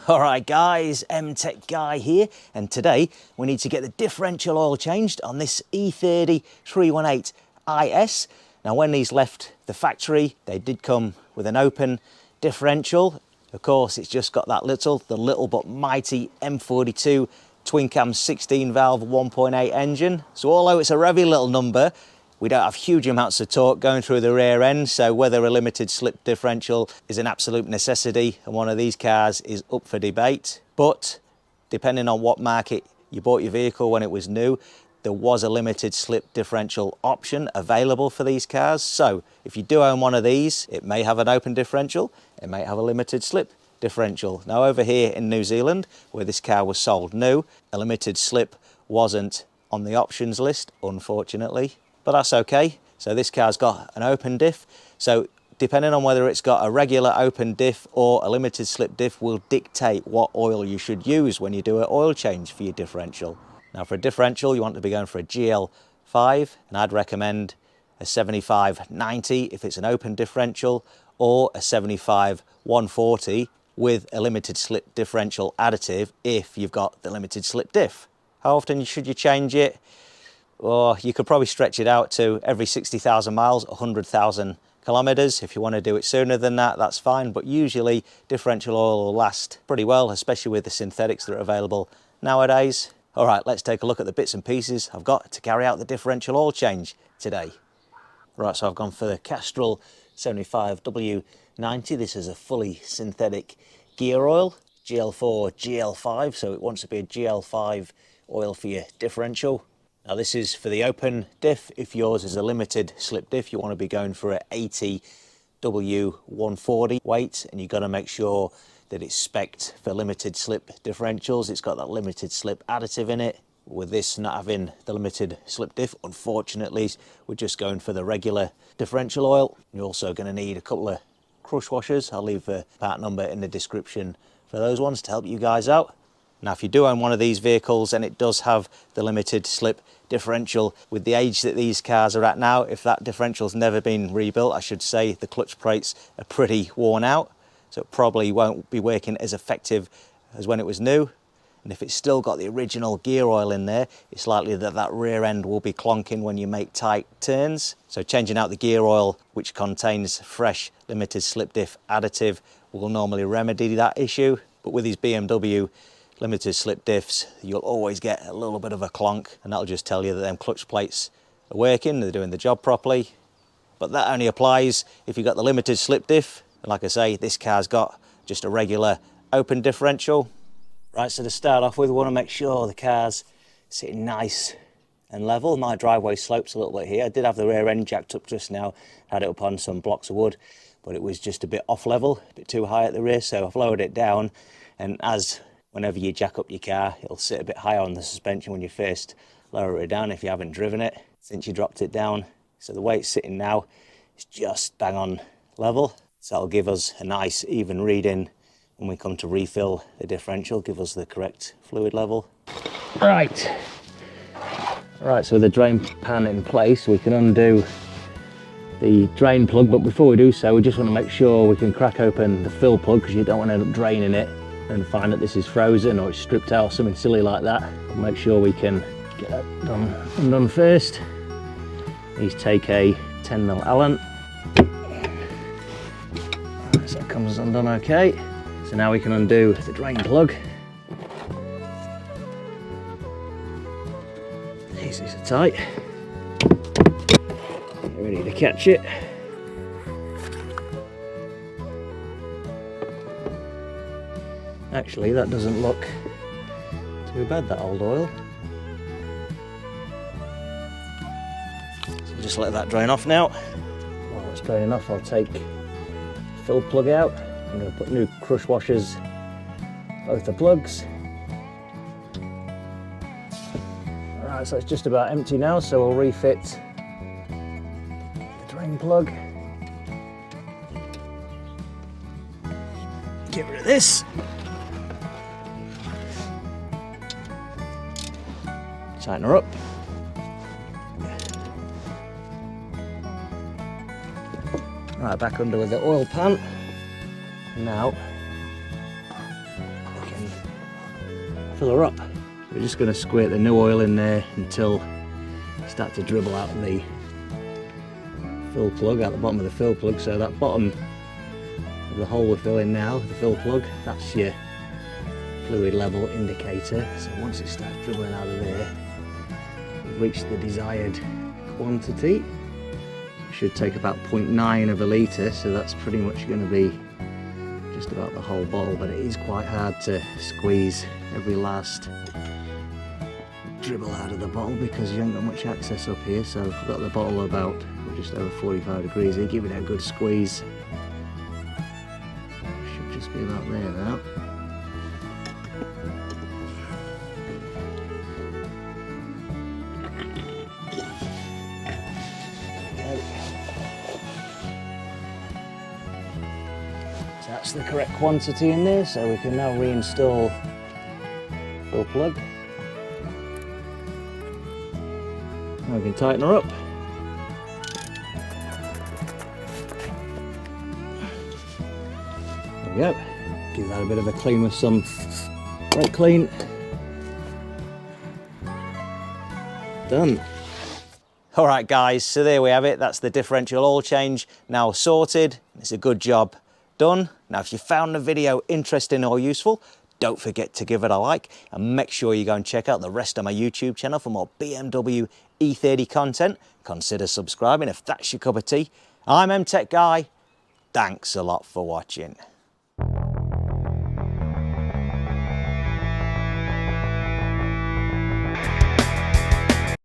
Alright guys, M-Tech Guy here, and today we need to get the differential oil changed on this E30 318 IS. Now when these left the factory, they did come with an open differential. Of course, it's just got the little but mighty M42 twin cam 16 valve 1.8 engine. So although it's a revvy little number, we don't have huge amounts of torque going through the rear end, so whether a limited slip differential is an absolute necessity and one of these cars is up for debate. But depending on what market you bought your vehicle when it was new, there was a limited slip differential option available for these cars. So if you do own one of these, it may have an open differential, it may have a limited slip differential. Now over here in New Zealand, where this car was sold new, a limited slip wasn't on the options list, unfortunately. But that's okay. So this car's got an open diff. So depending on whether it's got a regular open diff or a limited slip diff will dictate what oil you should use when you do an oil change for your differential. Now for a differential, you want to be going for a GL5, and I'd recommend a 75/90 if it's an open differential, or a 75/140 with a limited slip differential additive if you've got the limited slip diff. How often should you change it? Or you could probably stretch it out to every 60,000 miles, 100,000 kilometers. If you want to do it sooner than that, that's fine. But usually differential oil will last pretty well, especially with the synthetics that are available nowadays. All right, let's take a look at the bits and pieces I've got to carry out the differential oil change today. Right, so I've gone for the Castrol 75W90. This is a fully synthetic gear oil, GL4, GL5. So it wants to be a GL5 oil for your differential. Now this is for the open diff. If yours is a limited slip diff, you want to be going for an 80W140 weight, and you've got to make sure that it's spec'd for limited slip differentials. It's got that limited slip additive in it. With this not having the limited slip diff, unfortunately, we're just going for the regular differential oil. You're also going to need a couple of crush washers. I'll leave the part number in the description for those ones to help you guys out. Now, if you do own one of these vehicles and it does have the limited slip differential, with the age that these cars are at now, if that differential's never been rebuilt, I should say the clutch plates are pretty worn out, so it probably won't be working as effective as when it was new. And if it's still got the original gear oil in there, it's likely that that rear end will be clonking when you make tight turns. So changing out the gear oil, which contains fresh limited slip diff additive, will normally remedy that issue. But with these BMW limited slip diffs, you'll always get a little bit of a clonk, and that'll just tell you that them clutch plates are working, they're doing the job properly. But that only applies if you've got the limited slip diff. And like I say, this car's got just a regular open differential. Right, so to start off with, we want to make sure the car's sitting nice and level. My driveway slopes a little bit here. I did have the rear end jacked up just now, had it up on some blocks of wood, but it was just a bit off level, a bit too high at the rear, so I've lowered it down. And whenever you jack up your car, it'll sit a bit higher on the suspension when you first lower it down if you haven't driven it since you dropped it down. So the way it's sitting now is just bang on level. So that'll give us a nice even reading when we come to refill the differential, give us the correct fluid level. Right, so with the drain pan in place, we can undo the drain plug, but before we do so, we just want to make sure we can crack open the fill plug, because you don't want to end up draining it and find that this is frozen or it's stripped out or something silly like that. We'll make sure we can get that undone first. These take a 10mm Allen. So that comes undone okay. So now we can undo the drain plug. These are tight. Get ready to catch it. Actually, that doesn't look too bad, that old oil. So just let that drain off now. While it's draining off, I'll take the fill plug out. I'm going to put new crush washers, both the plugs. Alright, so it's just about empty now, so we'll refit the drain plug. Get rid of this. Tighten her up. Right, back under with the oil pan. Now fill her up. We're just going to squirt the new oil in there until it starts to dribble out of the fill plug, out the bottom of the fill plug. So that bottom of the hole we're filling now, the fill plug, that's your fluid level indicator. So once it starts dribbling out of there, we've reached the desired quantity. It should take about 0.9 of a litre, so that's pretty much going to be just about the whole bottle, but it is quite hard to squeeze every last dribble out of the bottle because you haven't got much access up here. So we've got the bottle about just over 45 degrees here, giving it a good squeeze. Should just be about there now. So that's the correct quantity in there, so we can now reinstall fill plug. Now we can tighten her up. There we go. Give that a bit of a clean with some brake clean. Done. All right guys, so there we have it. That's the differential oil change now sorted. It's a good job done. Now if you found the video interesting or useful, don't forget to give it a like and make sure you go and check out the rest of my YouTube channel for more BMW E30 content. Consider subscribing if that's your cup of tea. I'm M Tech Guy. Thanks a lot for watching.